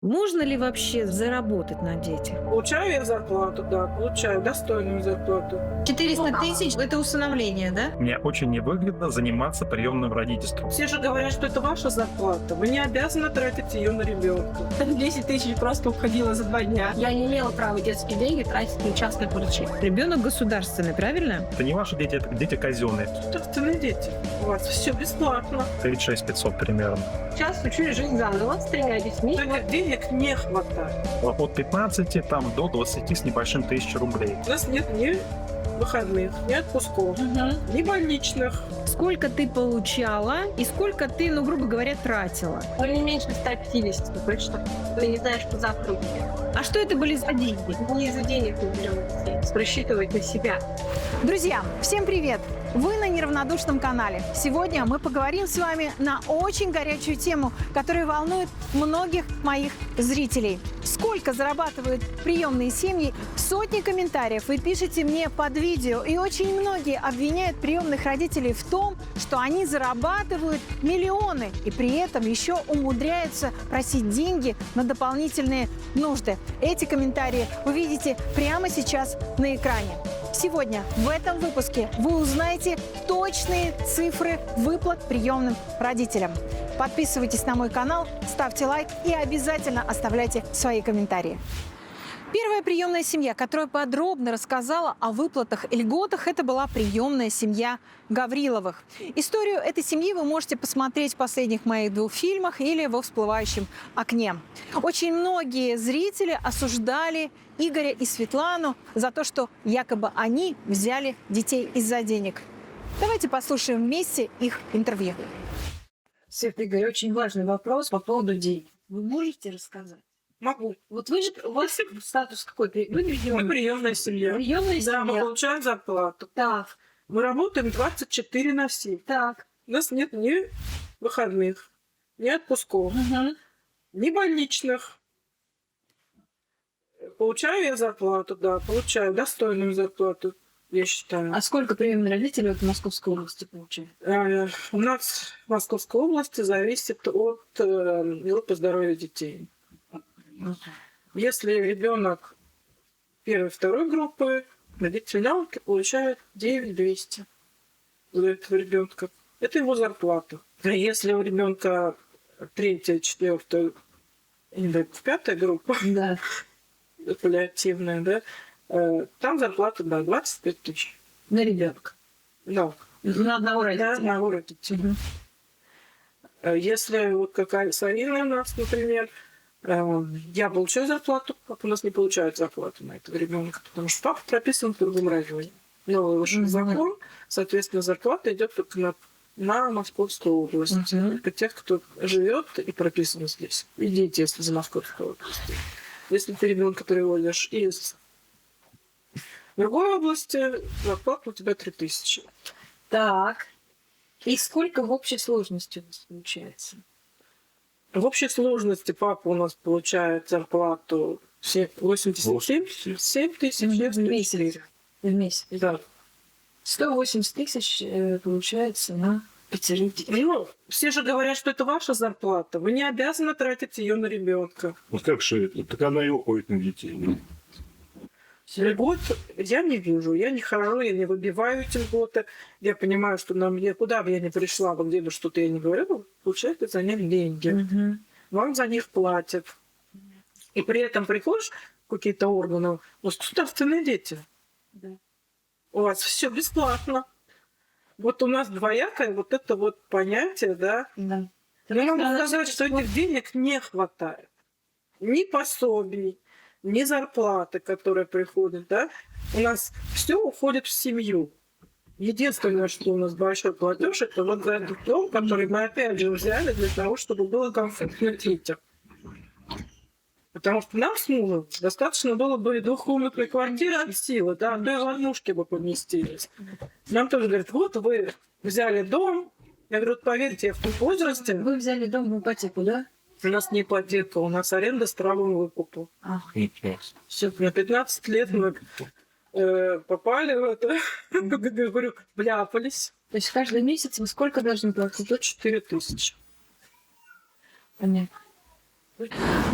Можно ли вообще заработать на детях? Получаю я зарплату, да, получаю достойную зарплату. 400 тысяч– это усыновление, да? Мне очень невыгодно заниматься приемным родительством. Все же говорят, что это ваша зарплата. Вы не обязаны тратить ее на ребенка. 10 тысяч просто уходило за 2 дня. Я не имела права детские деньги тратить на частное поручение. Ребенок государственный, правильно? Это не ваши дети, это дети казенные. Собственные дети. У вас все бесплатно. 36 500 примерно. Сейчас учу жить заново с 3 детьми. Только денег не хватает. От 15 там, до 20 с небольшим тысяч рублей. У нас нет ни выходных, ни отпусков, ни больничных. Сколько ты получала и сколько ты, ну, грубо говоря, тратила? Но не меньше 150, потому что ты не знаешь, что завтра будет. А что это были за деньги? Не из-за денег мы берем детей, рассчитывать на себя. Друзья, всем привет! Вы на неравнодушном канале. Сегодня мы поговорим с вами на очень горячую тему, которая волнует многих моих зрителей. Сколько зарабатывают приемные семьи? Сотни комментариев вы пишете мне под видео. И очень многие обвиняют приемных родителей в том, что они зарабатывают миллионы и при этом еще умудряются просить деньги на дополнительные нужды. Эти комментарии вы видите прямо сейчас на экране. Сегодня в этом выпуске вы узнаете точные цифры выплат приемным родителям. Подписывайтесь на мой канал, ставьте лайк и обязательно оставляйте свои комментарии. Первая приемная семья, которая подробно рассказала о выплатах и льготах, это была приемная семья Гавриловых. Историю этой семьи вы можете посмотреть в последних моих 2 фильмах или во всплывающем окне. Очень многие зрители осуждали Игоря и Светлану за то, что якобы они взяли детей из-за денег. Давайте послушаем вместе их интервью. Свет, Игорь, очень важный вопрос по поводу денег. Вы можете рассказать? Могу. Вот вы же, у вас статус какой? Вы Мы приемная? приемная семья. Приемная Да, мы семья. получаем зарплату. Так, Мы работаем 24 на 7. так. У нас нет ни выходных, ни отпусков, Угу. ни больничных. Получаю я зарплату, да, получаю достойную зарплату, я считаю. А сколько приемные родители вот в Московской области получают? У нас в Московской области зависит от группы здоровья детей. Если ребенок первой, второй группы, родители науки получают 9200 за этого ребенка. Это его зарплата. Если у ребенка третья, четвертая, или пятая группа, Да. паллиативная, да, там зарплата, да, 25 тысяч. На ребенка. Да, На одного да, родителя. одного родителя. Если вот какая Сарина у нас, например, я получаю зарплату, папа у нас не получает зарплату на этого ребенка, потому что папа прописан в другом районе. Новый уже закон, соответственно, зарплата идет только на Московскую область. Только тех, кто живет и прописан здесь. Идите, если за Московскую область. Если ты ребенка приводишь из другой области, зарплата у тебя 3000. Так. И сколько в общей сложности у нас получается? В общей сложности папа у нас получает зарплату 87 тысяч В месяц. В месяц. Да. 180 тысяч получается на 5 детей. Ну, все же говорят, что это ваша зарплата. Вы не обязаны тратить ее на ребенка. Вот как же это? Так она и уходит на детей. Льгот я не вижу, я не хожу, я не выбиваю эти льготы. Я понимаю, что куда бы я ни пришла, вот где бы что-то я не говорила, получаете за них деньги. Вам за них платят. И при этом приходишь в какие-то органы, государственные дети. Да. У вас все бесплатно. Вот у нас двоякое вот это вот понятие, да. Да. Я могу сказать, что этих денег не хватает. Ни пособий, ни зарплаты, которые приходят, да. У нас все уходит в семью. Единственное, что у нас большой платеж, это вот за этот дом, который мы опять же взяли для того, чтобы было комфортно детям. Потому что нам с мужем достаточно было бы и двухкомнатной квартиры от силы, да, да и в однушке бы поместились. Нам тоже говорят, вот вы взяли дом. Я говорю, вот поверьте, я в том возрасте, Вы взяли дом в ипотеку, да? у нас не ипотека, у нас аренда с правом выкупа. Все, на 15 лет мы попали в это, говорю, вляпались. То есть каждый месяц вы сколько должны платить? До 4000. Понятно.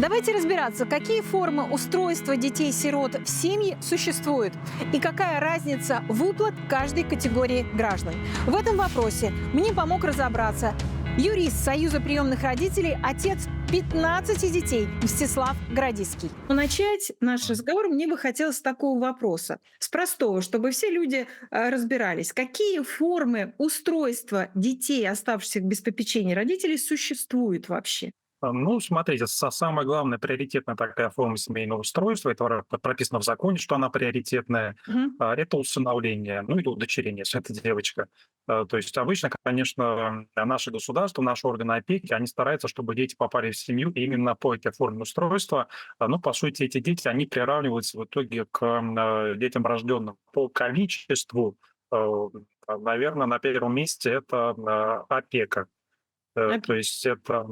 Давайте разбираться, какие формы устройства детей-сирот в семьи существуют и какая разница выплат каждой категории граждан. В этом вопросе мне помог разобраться юрист Союза приемных родителей, отец 15 детей Мстислав Градиский. Но начать наш разговор мне бы хотелось с такого вопроса, с простого, чтобы все люди разбирались, какие формы устройства детей, оставшихся без попечения родителей, существуют вообще. Ну, смотрите, самая главная приоритетная такая форма семейного устройства, это прописано в законе, что она приоритетная, Мгм. это усыновление, ну или удочерение, если это девочка. То есть обычно, конечно, наше государство, наши органы опеки, они стараются, чтобы дети попали в семью именно по этой форме устройства. Ну, по сути, эти дети, они приравниваются в итоге к детям, рожденным по количеству. Наверное, на первом месте это опека. То есть это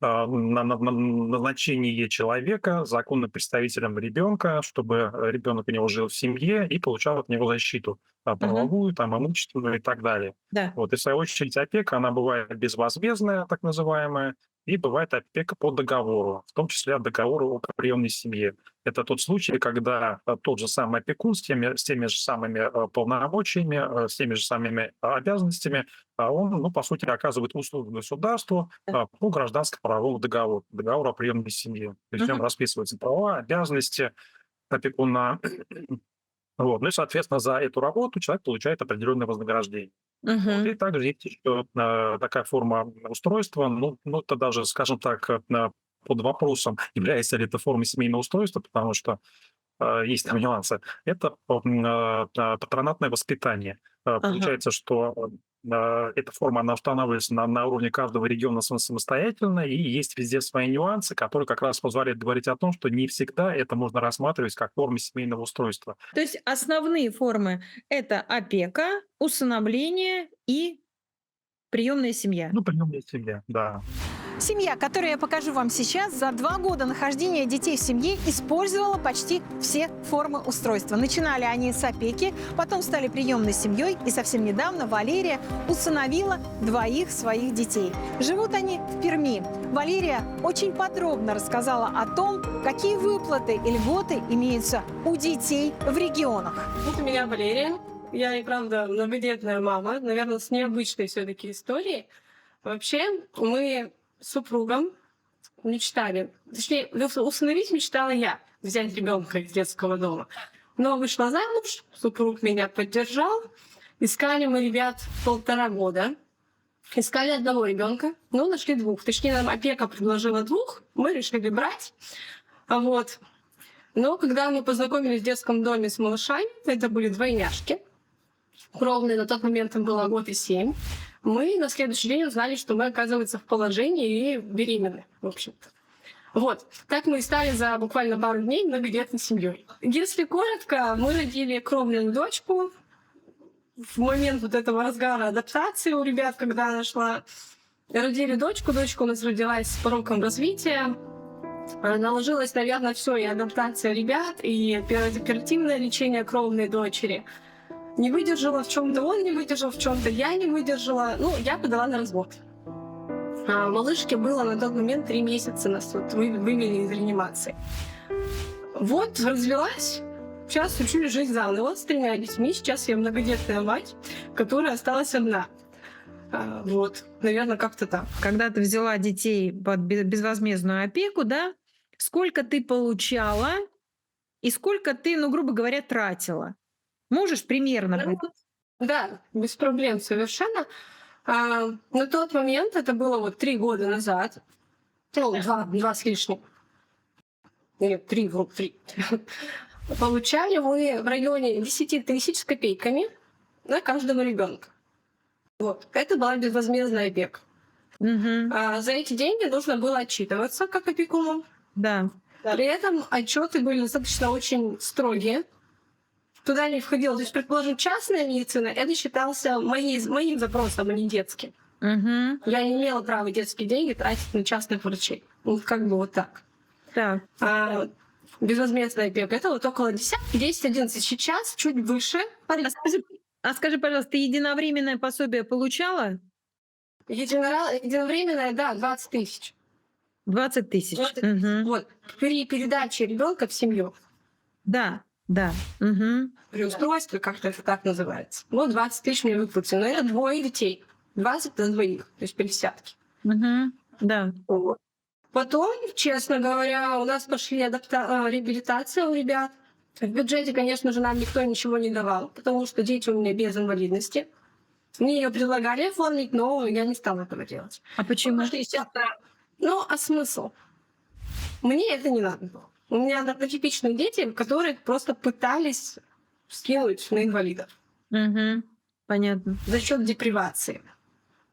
назначение человека законным представителем ребенка, чтобы ребенок у него жил в семье и получал от него защиту правовую, там, имущественную и так далее. Да. Вот, и в свою очередь опека, она бывает безвозмездная, так называемая, и бывает опека по договору, в том числе договору о приемной семье. Это тот случай, когда тот же самый опекун с теми же самыми полномочиями, с теми же самыми обязанностями, он, ну, по сути, оказывает услугу государству по гражданско-правовому договору о приемной семье. То есть в нем расписываются права, обязанности опекуна. Вот. Ну и, соответственно, за эту работу человек получает определенное вознаграждение. Вот. И также есть еще такая форма устройства, ну, это даже, скажем так, под вопросом, является ли это формой семейного устройства, потому что есть там нюансы. Это патронатное воспитание. Получается, что эта форма, она устанавливается на уровне каждого региона самостоятельно, и есть везде свои нюансы, которые как раз позволяют говорить о том, что не всегда это можно рассматривать как форму семейного устройства. То есть основные формы – это опека, усыновление и приемная семья. Ну, приемная семья, да. Семья, которую я покажу вам сейчас, за 2 года нахождения детей в семье использовала почти все формы устройства. Начинали они с опеки, потом стали приемной семьей, и совсем недавно Валерия усыновила 2 своих детей. Живут они в Перми. Валерия очень подробно рассказала о том, какие выплаты и льготы имеются у детей в регионах. Вот у меня Валерия. Я и правда многодетная мама, наверное, с необычной все-таки историей. Вообще, мы с супругом мечтали, точнее, усыновить мечтала я, взять ребенка из детского дома. Но вышла замуж, супруг меня поддержал. Искали мы ребят 1,5 года. Искали 1 ребенка, но нашли 2. Точнее, нам опека предложила 2, мы решили брать. Вот. Но когда мы познакомились в детском доме с малышами, это были двойняшки. Кровные, на тот момент им было 1 год и 7. Мы на следующий день узнали, что мы, оказывается, в положении и беременны, в общем-то. Вот. Так мы и стали за буквально пару дней многодетной семьей. Если коротко, мы родили кровную дочку. В момент вот этого разгара адаптации у ребят, когда она шла, родили дочку. Дочка у нас родилась с пороком развития. Наложилось, наверное, все, и адаптация ребят, и оперативное лечение кровной дочери. Не выдержала в чем-то, он не выдержал в чем-то, я не выдержала. Ну, я подала на развод. Малышке было на тот момент 3 месяца, нас вот вывели из реанимации. Вот, развелась. Сейчас учу жить заново с 3 детьми. Сейчас я многодетная мать, которая осталась одна. Вот, наверное, как-то так. Когда ты взяла детей под безвозмездную опеку, да, сколько ты получала и сколько ты, ну, грубо говоря, тратила? Можешь примерно? Да, без проблем совершенно. На тот момент, это было вот 3 года назад, 2 с лишним, нет, 3. Получали мы в районе 10 тысяч с копейками на каждого ребенка. Вот. Это была безвозмездная опека. За эти деньги нужно было отчитываться как опекуну. Да. При этом отчеты были достаточно очень строгие. Туда не входило. То есть, предположим, частная медицина, это считался моим запросом, а не детским. Я не имела права детские деньги тратить на частных врачей. Вот как бы вот так. Так. Безвозмездная опека, это вот около 10-11. Сейчас чуть выше. Скажи, пожалуйста, ты единовременное пособие получала? Единовременная, да, 20 тысяч. 20 тысяч. 20 Мгм. Вот, при передаче ребенка в семью, Да, да. Мгм. при устройстве, как-то это так называется. Вот 20 тысяч мне выплатили. Но это двое детей. 20 на двоих, то есть 50. Мгм. Да. Вот. Потом, честно говоря, у нас пошли реабилитация у ребят. В бюджете, конечно же, нам никто ничего не давал, потому что дети у меня без инвалидности. Мне ее предлагали оформить, но я не стала этого делать. А почему? Потому что, естественно, ну, а смысл? Мне это не надо было. У меня однотипичные дети, которые просто пытались скинуть на инвалидов Мгм. Понятно. за счет депривации.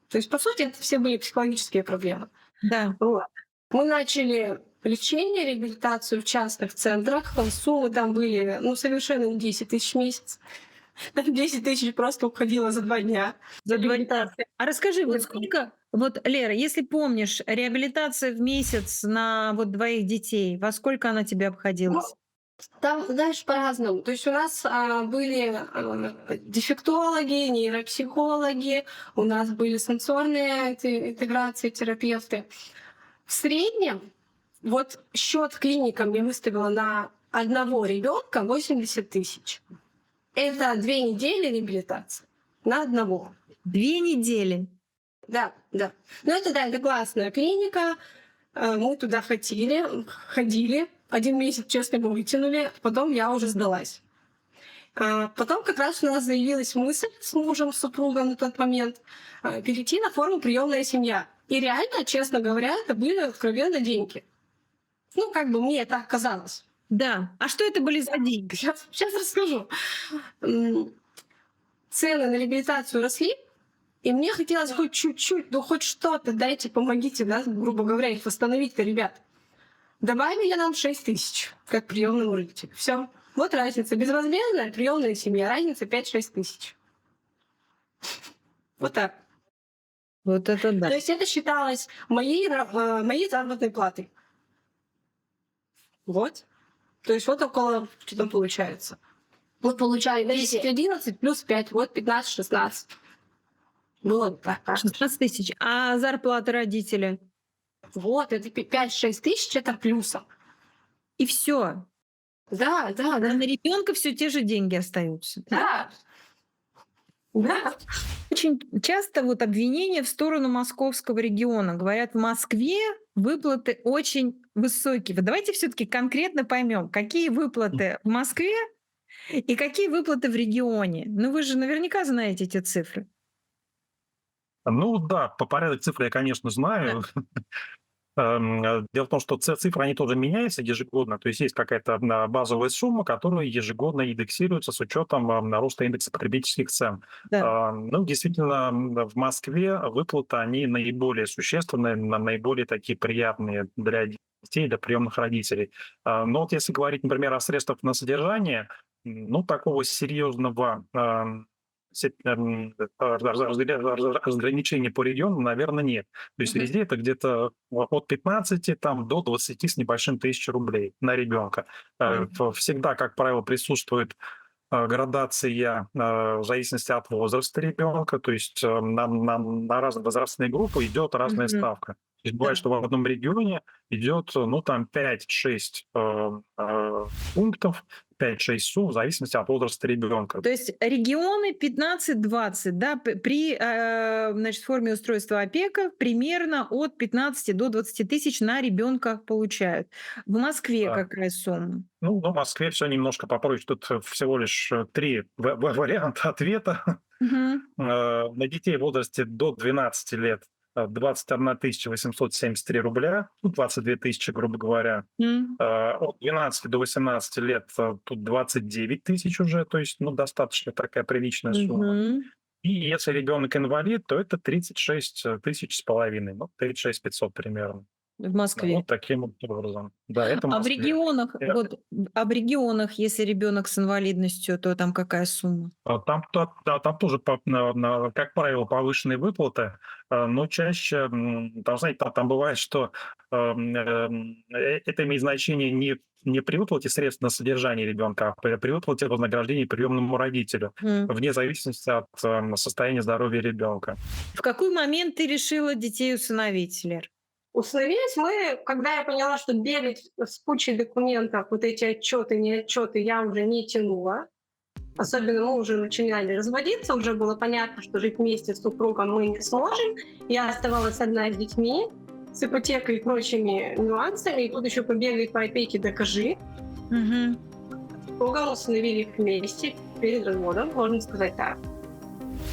То есть, по сути, это все были психологические проблемы. Да. Вот. Мы начали лечение, реабилитацию в частных центрах. Суммы там были, ну, совершенно не 10 тысяч в месяц. Там 10 тысяч просто уходило за 2 дня. За 2 дня. Реабилитация. А расскажи, вот Нет. сколько, вот, Лера, если помнишь, реабилитация в месяц на вот 2 детей, во сколько она тебе обходилась? Там, знаешь, по-разному. То есть у нас были дефектологи, нейропсихологи, у нас были сенсорные интеграции, терапевты. В среднем вот счет клиникам я выставила на одного ребенка 80 тысяч. Это 2 недели реабилитации на одного. 2 недели. Да, да. Ну это да, это классная клиника. Мы туда ходили. 1 месяц, честно, мы вытянули. Потом я уже сдалась. Потом как раз у нас заявилась мысль с мужем, с супругом на тот момент перейти на форму приемная семья. И реально, честно говоря, это были откровенно деньги. Ну, как бы мне так казалось. Да. А что это были за деньги? Сейчас расскажу. Цены на реабилитацию росли, и мне хотелось хоть чуть-чуть, ну хоть что-то, дайте, помогите, да, грубо говоря, их восстановить-то, ребят. Добавили нам 6 тысяч, как приемному родителю. Все. Вот разница. Безвозмездная приемная семья. Разница 5-6 тысяч. Вот так. Вот это да. То есть это считалось моей заработной платой. Вот. То есть вот около, что там получается. Мы получали 10-11 плюс 5, вот 15-16. Было так. 16 тысяч. А зарплата родителя? Вот, это 5-6 тысяч, это плюсом. И все. Да, да, да. На ребенка все те же деньги остаются. Да. Да. Очень часто вот обвинения в сторону московского региона. Говорят, в Москве выплаты очень высокие. Вот давайте все-таки конкретно поймем, какие выплаты в Москве и какие выплаты в регионе. Ну вы же наверняка знаете эти цифры. Ну да, по порядок цифр я, конечно, знаю. Дело в том, что цифры, они тоже меняются ежегодно. То есть есть какая-то базовая сумма, которая ежегодно индексируется с учетом роста индекса потребительских цен. Да. Ну, действительно, в Москве выплаты, они наиболее существенные, наиболее такие приятные для детей, для приемных родителей. Но вот если говорить, например, о средствах на содержание, ну, такого серьезного разграничения по регионам, наверное, нет. То есть везде это где-то от 15 там, до 20 с небольшим тысяч рублей на ребенка. Всегда, как правило, присутствует градация в зависимости от возраста ребенка, то есть на разные возрастные группы идет разная Мгм. ставка. То есть бывает, Да. что в одном регионе идет, ну, там 5-6 пунктов, 5-6 сумм в зависимости от возраста ребенка. То есть регионы 15-20, да, при значит, форме устройства опека примерно от 15 до 20 тысяч на ребенка получают. В Москве Да. какая сумма? Ну, в Москве все немножко попроще. Тут всего лишь 3 варианта ответа. Мгм. На детей в возрасте до 12 лет 21 873 рубля, ну, 22 тысячи, грубо говоря. М. От 12 до 18 лет тут 29 тысяч уже, то есть, ну, достаточно такая приличная сумма. Мгм. И если ребенок инвалид, то это 36 тысяч с половиной, ну, 36 500 примерно. В Ну, Москве. вот таким вот образом. Да, это в А в Москве. регионах, Я- вот, а в регионах, если ребенок с инвалидностью, то там какая сумма? Там тоже, как правило, повышенные выплаты, но чаще, там, знаете, там бывает, что это имеет значение не при выплате средств на содержание ребенка, а при выплате вознаграждения приемному родителю, М. вне зависимости от состояния здоровья ребенка. В какой момент ты решила детей усыновить, Лер? Усыновились мы, когда я поняла, что бегать с кучей документов, вот эти отчеты, не отчеты, я уже не тянула. Особенно мы уже начинали разводиться, уже было понятно, что жить вместе с супругом мы не сможем. Я оставалась одна с детьми, с ипотекой и прочими нюансами. И тут еще побегай по опеке докажи. Мгм. Супругом усыновили их вместе перед разводом, можно сказать так.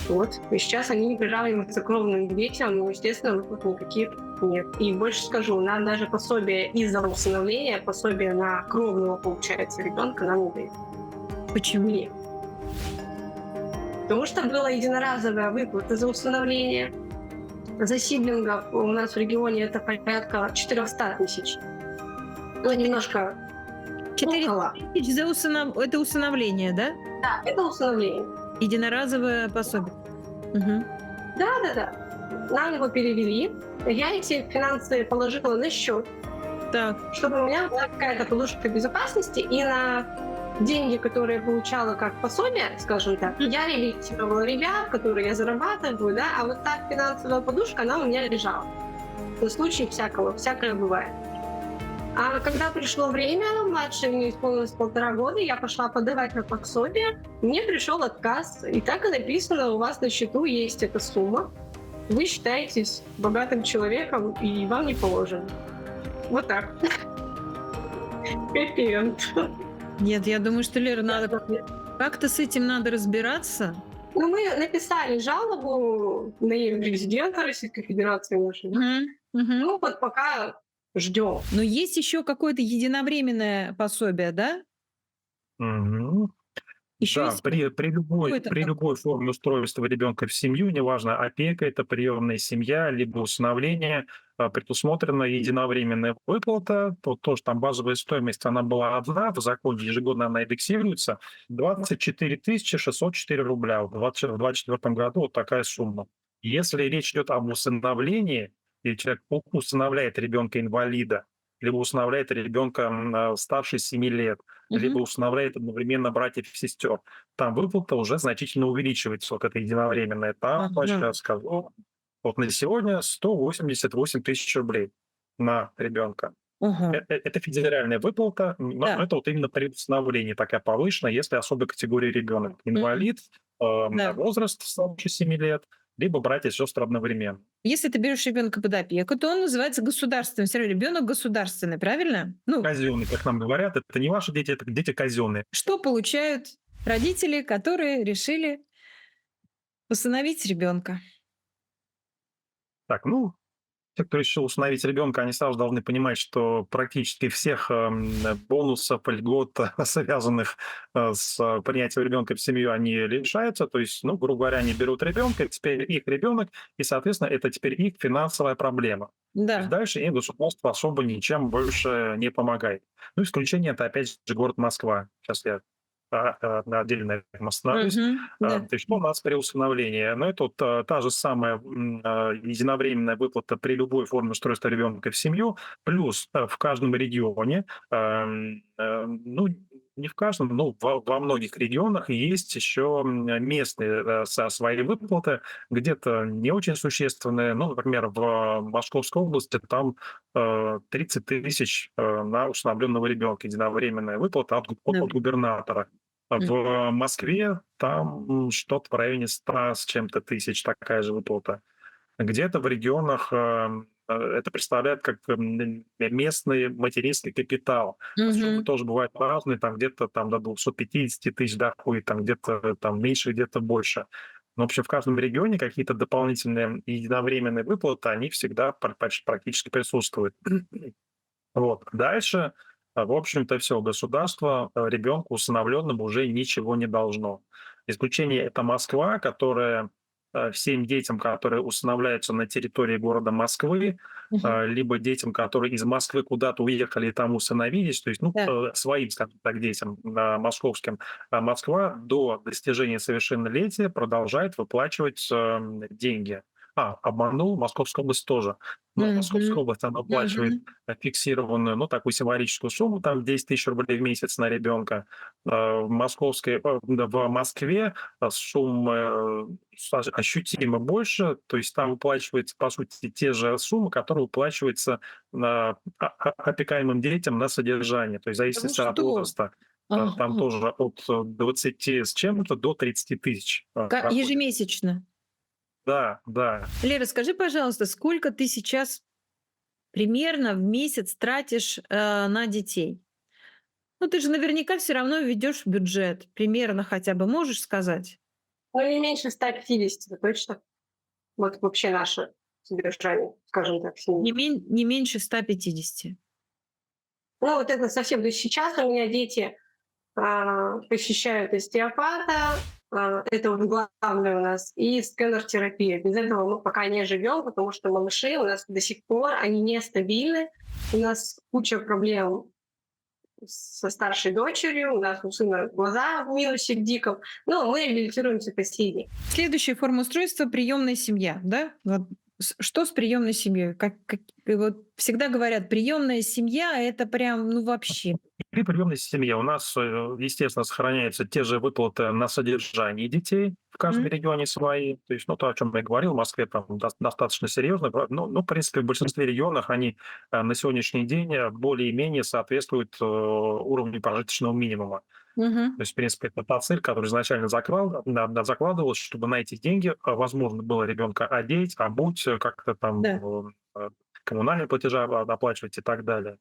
Вот. И сейчас они не приравниваются к кровным детям, но, естественно, выплат никаких нет. И больше скажу, нам даже пособие из-за усыновления, пособие на кровного, получается, ребенка нам не дают. Почему? Нет. Потому что была единоразовая выплата за усыновление. За сиблингов у нас в регионе это порядка 400 тысяч. Ну, немножко 4 около. тысяч за это усыновление, да? Да, это усыновление. Единоразовое пособие. Мгм. Да. Нам его перевели. Я эти финансы положила на счет, Так. чтобы у меня была какая-то подушка безопасности, и на деньги, которые я получала как пособие, скажем так, я реабилитировала ребят, которые я зарабатываю, да, а вот так финансовая подушка, она у меня лежала. На случай всякое бывает. А когда пришло время, младшей мне исполнилось 1,5 года, я пошла подавать на пособие, мне пришел отказ, и так и написано, у вас на счету есть эта сумма, вы считаетесь богатым человеком, и вам не положено. Вот так. Хэппи-энд. Нет, я думаю, что, Лера, надо как-то с этим надо разбираться. Ну, мы написали жалобу на имя президента Российской Федерации нашей. Мгм. Мгм. Ну, вот пока ждем. Но есть еще какое-то единовременное пособие, да? Мгм. Еще Да, есть при какое-то любой форме устройства ребенка в семью, неважно, опека, это приемная семья, либо усыновление, предусмотрена единовременная выплата. Вот тоже там базовая стоимость, она была одна, в законе ежегодно она индексируется, 24 604 рубля. В 2024 году вот такая сумма. Если речь идет об усыновлении, и человек усыновляет ребенка-инвалида, либо усыновляет ребенка старше 7 лет, либо Мгм. усыновляет одновременно братьев и сестер, там выплата уже значительно увеличивается, вот эта единовременная. Там, Ага. сейчас скажу, вот на сегодня 188 тысяч рублей на ребенка. Ага. Это федеральная выплата, но Да. это вот именно при усыновлении такая повышенная, если особой категории ребенок. Инвалид, Да. возраст старше 7 лет, либо братья и сестры одновременно. Если ты берешь ребенка под опеку, то он называется государственным. Все равно ребенок государственный, правильно? Ну, Казенные, как нам говорят, это не ваши дети, это дети казенные. что получают родители, которые решили усыновить ребенка? Так, ну, те, кто решил усыновить ребенка, они сразу должны понимать, что практически всех бонусов, льгот, связанных с принятием ребенка в семью, они лишаются. То есть, ну, грубо говоря, они берут ребенка, теперь их ребенок, и, соответственно, это теперь их финансовая проблема. То есть Да. дальше им государство особо ничем больше не помогает. Ну, исключение это, опять же, город Москва. Сейчас я отдельно на этом остановлюсь. Мгм. Да. То есть что у нас при усыновлении? Ну, это вот та же самая единовременная выплата при любой форме устройства ребенка в семью, плюс в каждом регионе, ну, не в каждом, но во многих регионах есть еще местные свои выплаты, где-то не очень существенные. Ну, например, в Московской области там 30 тысяч на усыновленного ребенка, единовременная выплата от Да. губернатора. В Москве там что-то в районе 100 с чем-то тысяч, такая же выплата. Где-то в регионах это представляет как местный материнский капитал. Суммы Мгм. тоже бывают разные, там где-то там до 250 тысяч доходит, там где-то там меньше, где-то больше. Но, в общем, в каждом регионе какие-то дополнительные единовременные выплаты, они всегда практически присутствуют. Вот. Дальше, в общем-то, все, государство ребенку усыновленному уже ничего не должно. Исключение это Москва, которая всем детям, которые усыновляются на территории города Москвы, Мгм. либо детям, которые из Москвы куда-то уехали и там усыновились, то есть, ну, Да. своим, скажем так, детям московским, Москва до достижения совершеннолетия продолжает выплачивать деньги. Обманул, Московская область тоже. Но Московская Мгм. область, она оплачивает Мгм. фиксированную, ну, такую символическую сумму, там 10 тысяч рублей в месяц на ребенка. Да, в Москве суммы ощутимо больше, то есть там выплачивается, по сути, те же суммы, которые выплачиваются опекаемым детям на содержание, то есть в Да вы зависимости от что? возраста. Там Ага. тоже от 20 с чем-то до 30 тысяч проходит. Ежемесячно. Да, да. Лера, скажи, пожалуйста, сколько ты сейчас примерно в месяц тратишь на детей? Ну, ты же наверняка все равно ведешь бюджет. Примерно хотя бы можешь сказать? Ну, не меньше 150, это точно. Вот вообще наше содержание, скажем так, семьи. Не меньше 150. Ну, вот это совсем. То есть сейчас у меня дети посещают остеопата, это вот главное у нас, и скэнер-терапия. Без этого мы пока не живем, потому что малыши у нас до сих пор, они нестабильны. У нас куча проблем со старшей дочерью, у нас у сына глаза в минусе в диком, но мы реабилитируемся последней. Следующая форма устройства — приемная семья, да? Вот что с приемной семьей? Вот всегда говорят, приемная семья — это прям, ну вообще. При приемной семье у нас, естественно, сохраняются те же выплаты на содержание детей в каждом М, регионе свои. То есть, ну, то, о чем я говорил, в Москве там достаточно серьезно. Ну, в принципе, в большинстве регионов они на сегодняшний день более-менее соответствуют уровню прожиточного минимума. мгм. То есть, в принципе, это та цель, которая изначально закладывалась, чтобы на эти деньги возможно было ребенка одеть, обуть, как-то там Да. коммунальные платежи оплачивать и так далее.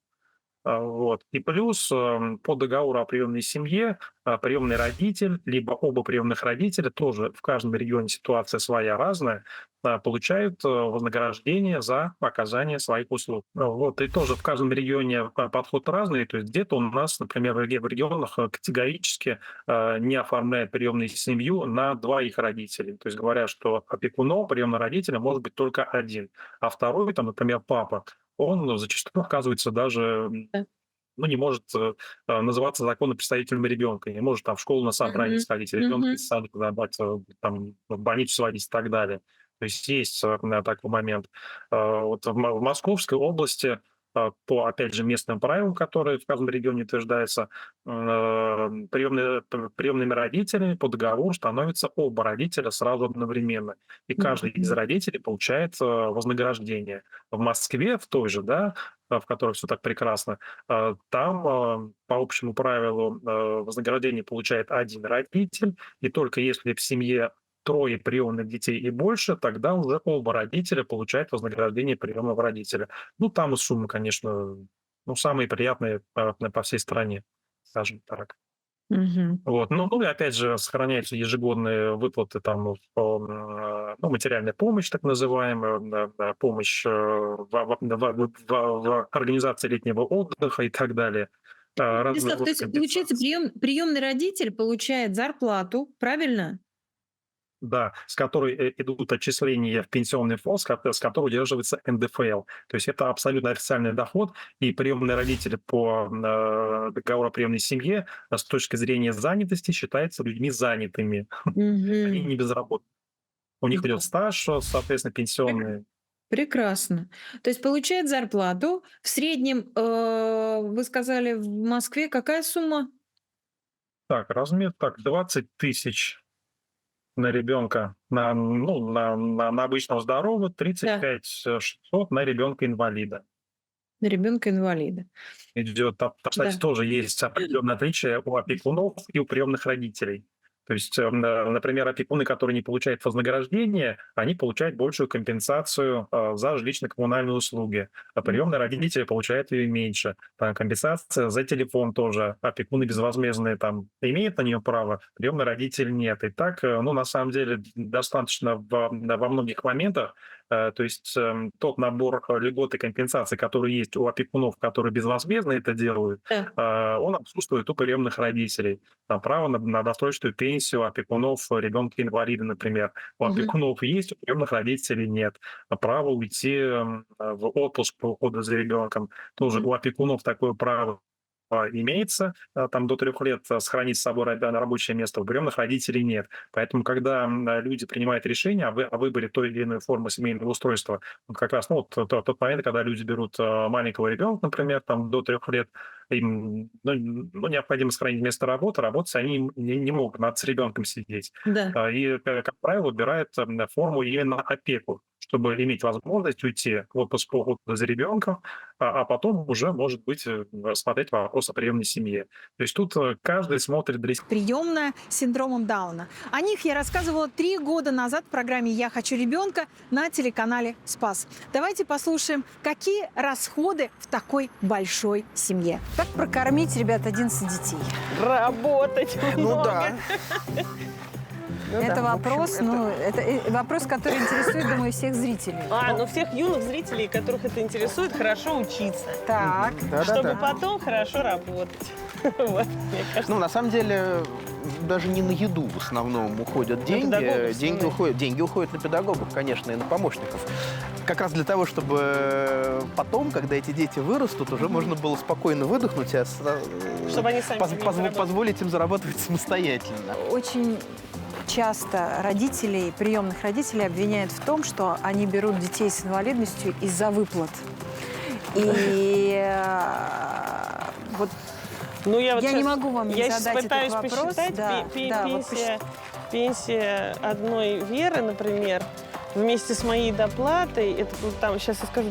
Вот. И плюс по договору о приемной семье приемный родитель, либо оба приемных родителя, тоже в каждом регионе ситуация своя разная, получают вознаграждение за оказание своих услуг. Вот. И тоже в каждом регионе подход разный. То есть где-то у нас, например, в регионах категорически не оформляют приемную семью на двоих родителей. То есть говорят, что опекуном приемного родителя может быть только один, а второй, там, например, папа, он зачастую оказывается даже, Да. ну, не может называться законным представителем ребенка, не может там в школу на собрание Мгм. сходить, ребенка Мгм. из сада забрать, там, в больницу сводить и так далее. То есть такой момент. Вот в Московской области по, опять же, местным правилам, которые в каждом регионе утверждаются, приемными родителями по договору становятся оба родителя сразу одновременно. И каждый из Мгм. родителей получает вознаграждение. В Москве, в той же, да, в которой все так прекрасно, там по общему правилу вознаграждение получает один родитель, и только если в семье трое приемных детей и больше, тогда уже оба родителя получают вознаграждение приемного родителя. Ну, там и суммы, конечно, ну, самые приятные по всей стране, скажем так. Мгм. Вот. Ну и опять же сохраняются ежегодные выплаты там, ну, материальная помощь, так называемая, помощь в организации летнего отдыха и так далее. Разного Вячеслав, то рода есть, получается, компенсации. приемный родитель получает зарплату, правильно? Да, с которой идут отчисления в пенсионный фонд, с которого удерживается НДФЛ. То есть это абсолютно официальный доход, и приемные родители по договору о приемной семье с точки зрения занятости считаются людьми занятыми. Они Мгм. не безработные. У них Да. идет стаж, соответственно, пенсионный. Прекрасно. То есть получает зарплату. В среднем, вы сказали, в Москве какая сумма? Так, размер, так, 20 тысяч на ребенка, ну, на обычного здорового, Да, 35 600 на ребенка инвалида. на ребенка инвалида. Идет, там, кстати, Да. тоже есть определенное отличие у опекунов и у приемных родителей. То есть, например, опекуны, которые не получают вознаграждение, они получают большую компенсацию за жилищно-коммунальные услуги, а приемные родители получают ее меньше. Там компенсация за телефон тоже. Опекуны безвозмездные там имеют на нее право, приемный родитель нет. И так, ну, на самом деле, достаточно во многих моментах. То есть тот набор льгот и компенсаций, который есть у опекунов, которые безвозмездно это делают, Да. он отсутствует у приемных родителей. Там право на досрочную пенсию опекунов ребенка-инвалида, например. У Мгм. опекунов есть, у приемных родителей нет. Право уйти в отпуск по уходу за ребенком тоже Мгм. у опекунов такое право имеется, там до 3 лет сохранить с собой рабочее место, у приемных родителей нет. Поэтому, когда люди принимают решение о выборе той или иной формы семейного устройства, вот как раз тот момент, когда люди берут маленького ребенка, например, там, до 3 лет, им необходимо сохранить место работы, работать они не могут, надо с ребенком сидеть. Да. И, как правило, выбирают форму именно опеку, чтобы иметь возможность уйти в отпуск по уходу за ребенком, а потом уже, может быть, смотреть вопрос о приемной семье. То есть тут каждый смотрит для себя. Приемная с синдромом Дауна. О них я рассказывала 3 года назад в программе «Я хочу ребенка» на телеканале «Спас». Давайте послушаем, какие расходы в такой большой семье. Как прокормить, ребят, 11 детей? Работать Ну много. да. Это в общем, вопрос, это- это вопрос, который интересует, думаю, всех зрителей. Ну всех юных зрителей, которых это интересует, хорошо учиться, Так. чтобы потом хорошо работать. Вот, мне кажется. Ну, на самом деле, даже не на еду в основном уходят деньги. педагогов Деньги уходят на педагогов, конечно, и на помощников. Как раз для того, чтобы потом, когда эти дети вырастут, уже можно было спокойно выдохнуть и Чтобы они сами себе заработали. позволить им зарабатывать самостоятельно. Очень часто родителей, приемных родителей обвиняют в том, что они берут детей с инвалидностью из-за выплат. И вот Ну, я я не могу вам не я сейчас задать пытаюсь этот вопрос. посчитать. Да, да, вот Пенсия одной Веры, например, вместе с моей доплатой, это там, сейчас я скажу,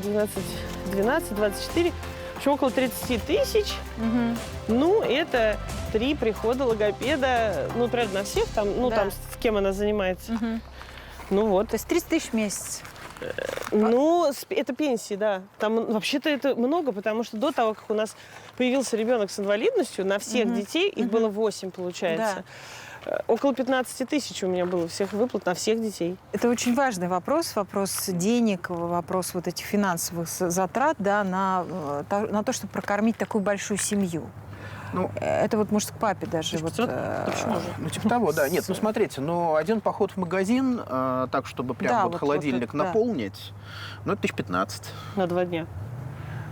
12-24, в общем, около 30 тысяч. Мгм. Ну, это 3 прихода логопеда, ну, правда, на всех, там, ну, Да. там, с кем она занимается. Мгм. Ну, вот. То есть 30 тысяч в месяц. Ну, это пенсии, да. Там вообще-то это много, потому что до того, как у нас появился ребенок с инвалидностью, на всех Мгм. детей, их Мгм. было 8, получается. Около 15 тысяч у меня было всех выплат на всех детей. Это очень важный вопрос, вопрос денег, вопрос вот этих финансовых затрат, да, на то, чтобы прокормить такую большую семью. Ну, Это вот, может, к папе даже. Вот, 1500? Да почему же? Ну, типа того, да. Нет, ну, смотрите, один поход в магазин, так, чтобы прям Да, вот вот холодильник это, да. наполнить, ну, это 1015. На 2 дня.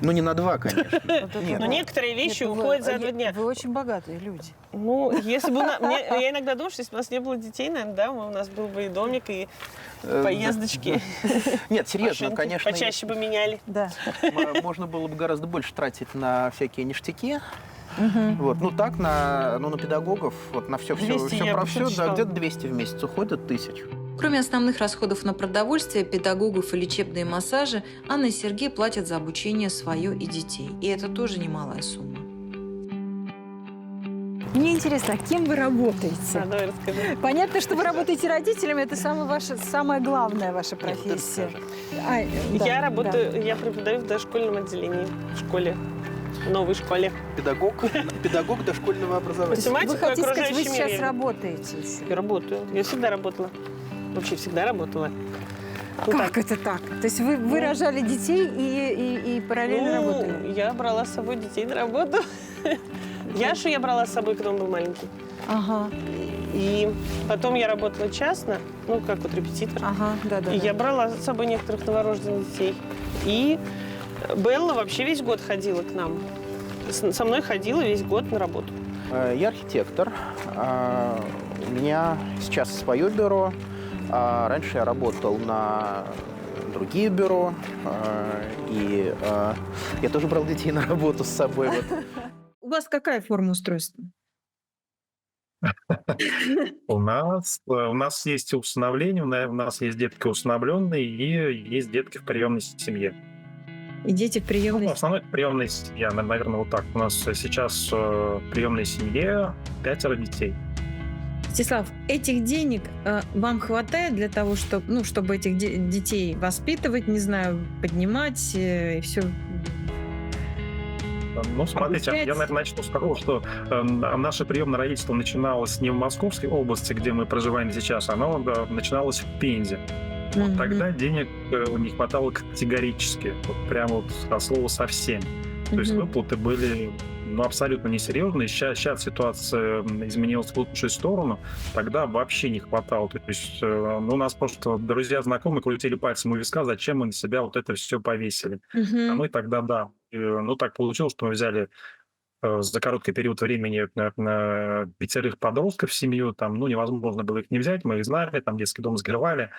Ну, не на 2, конечно. вот это Нет. Но да. некоторые вещи Нет, уходят за 2 дня. Вы очень богатые люди. Ну, если бы я иногда думаю, что если бы у нас не было детей, наверное, да, у нас был бы и домик, и поездочки. Нет, серьезно, машинки конечно, почаще бы меняли. Да. можно было бы гораздо больше тратить на всякие ништяки. Мгм. Вот, ну так, на педагогов, вот на все 200 я про бы все, да, считала. где-то 200 в месяц уходит, 1000. Кроме основных расходов на продовольствие, педагогов и лечебные массажи, Анна и Сергей платят за обучение свое и детей. И это тоже немалая сумма. Мне интересно, а кем вы работаете? Давай расскажи. Понятно, что вы работаете родителями, это самая главная ваша профессия. Я работаю, я преподаю в дошкольном отделении в школе, в новой школе. Педагог дошкольного образования. Математику Вы хотите сказать, вы окружающий мир. сейчас работаете еще? Я работаю. Я всегда работала. Вообще всегда работала. Ну, Как это так? То есть вы рожали детей и параллельно работали? Я брала с собой детей на работу. Яшу я брала с собой, когда он был маленький. Ага, И потом я работала частно, ну, как вот репетитор. ага, да-да. И я брала с собой некоторых новорожденных детей. И Белла вообще весь год ходила к нам. Со мной ходила весь год на работу. Я архитектор. У меня сейчас свое бюро. Раньше я работал на другие бюро. И я тоже брал детей на работу с собой. Вот. У вас какая форма устройства? У нас есть усыновление, у нас есть детки усыновленные и есть детки в приемной семье. И дети в Ну, приемной. в основном это приемная семья, наверное, вот так. У нас сейчас в приемной семье 5 детей. Стеслав, этих денег вам хватает для того, чтобы этих детей воспитывать, не знаю, поднимать и все? Ну, смотрите, Обучать. я, наверное, начну с того, что наше приемное родительство начиналось не в Московской области, где мы проживаем сейчас, оно начиналось в Пензе. Вот тогда денег не хватало категорически, вот прямо вот от слова совсем. То есть выплаты были абсолютно несерьезные. Сейчас ситуация изменилась в лучшую сторону, тогда вообще не хватало. То есть у нас просто друзья, знакомые крутили пальцем у виска, зачем мы на себя вот это все повесили. А мы тогда, да, ну так получилось, что мы взяли за короткий период времени на 5 подростков в семью, там, ну, невозможно было их не взять, мы их знали, там детский дом сгревали.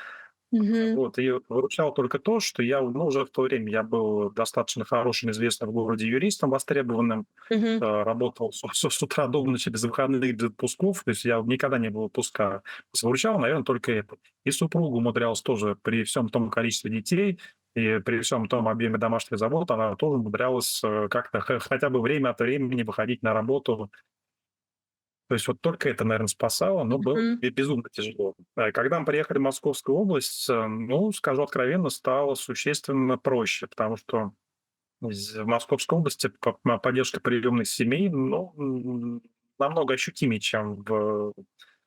Мгм. Вот, и выручало только то, что я, ну, уже в то время я был достаточно хорошим, известным в городе юристом, востребованным, Мгм. работал с утра до ночи без выходных, без отпусков, то есть я никогда не был в отпусках. То есть выручало, наверное, только это. И супруга умудрялась тоже при всем том количестве детей и при всем том объеме домашних забот, она тоже умудрялась как-то хотя бы время от времени выходить на работу. То есть вот только это, наверное, спасало, но было Мгм. безумно тяжело. Когда мы приехали в Московскую область, ну, скажу откровенно, стало существенно проще, потому что в Московской области поддержка приемных семей, ну, намного ощутимее, чем в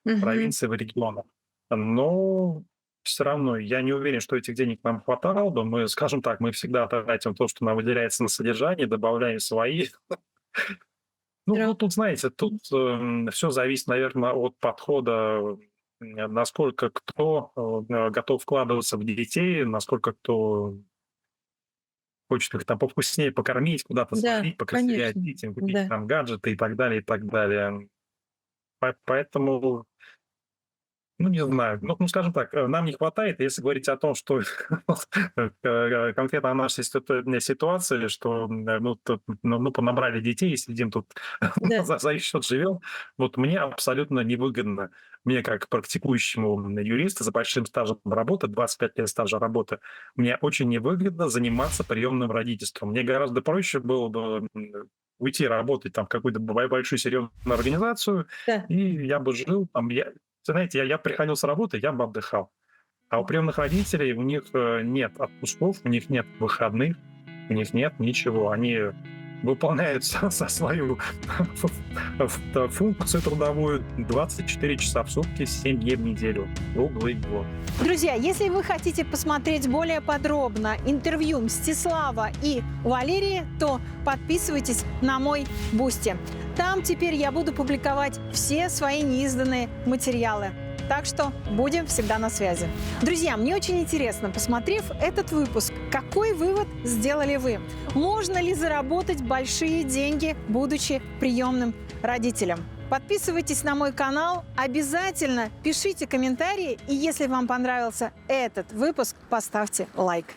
Мгм. провинции, в регионах. Но все равно я не уверен, что этих денег нам хватало бы. Мы, скажем так, мы всегда тратим то, что нам выделяется на содержание, добавляем свои. Ну, тут, знаете, тут все зависит, наверное, от подхода, насколько кто готов вкладываться в детей, насколько кто хочет их там повкуснее покормить, куда-то Да, сводить, покрасивее конечно. одеть, им купить Да. там гаджеты и так далее, и так далее. Поэтому, ну, не знаю. Ну, скажем так, нам не хватает, если говорить о том, что конкретно о нашей ситуации, что ну, тут, ну, понабрали детей и сидим тут Да. за их счет живем, вот мне абсолютно невыгодно. Мне, как практикующему юристу с большим стажем работы, 25 лет стажа работы, мне очень невыгодно заниматься приемным родительством. Мне гораздо проще было бы уйти работать там в какую-то большую серьезную организацию, Да. и я бы жил там. Знаете, я приходил с работы, я бы отдыхал. А у приемных родителей у них нет отпусков, у них нет выходных, у них нет ничего. Они выполняют свою функцию трудовую 24 часа в сутки, 7 дней в неделю, круглый год. Друзья, если вы хотите посмотреть более подробно интервью Мстислава и Валерии, то подписывайтесь на мой Бусти. Там теперь я буду публиковать все свои неизданные материалы. Так что будем всегда на связи. Друзья, мне очень интересно, посмотрев этот выпуск, какой вывод сделали вы? Можно ли заработать большие деньги, будучи приемным родителем? Подписывайтесь на мой канал, обязательно пишите комментарии, и если вам понравился этот выпуск, поставьте лайк.